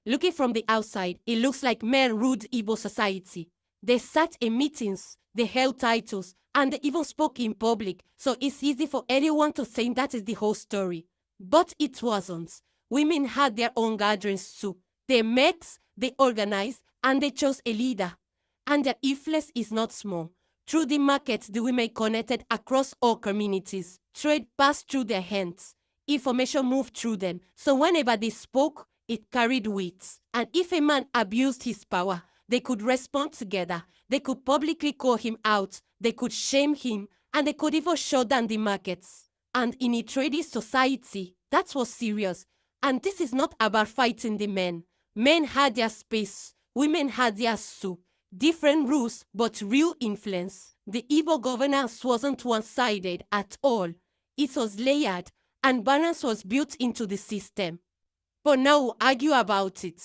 Looking from the outside, it looks like men ruled Igbo society. They sat in meetings, they held titles, and they even spoke in public, so it's easy for anyone to think that is the whole story. But it wasn't. Women had their own gatherings too. They met, they organized, and they chose a leader. And their influence is not small. Through the market, the women connected across all communities. Trade passed through their hands. Information moved through them. So whenever they spoke, it carried weight. And if a man abused his power, they could respond together. They could publicly call him out. They could shame him. And they could even shut down the markets. And in a trading society, that was serious. And this is not about fighting the men. Men had their space. Women had their soup. Different rules, but real influence. The Igbo governance wasn't one-sided at all. It was layered, and balance was built into the system. But now we'll argue about it.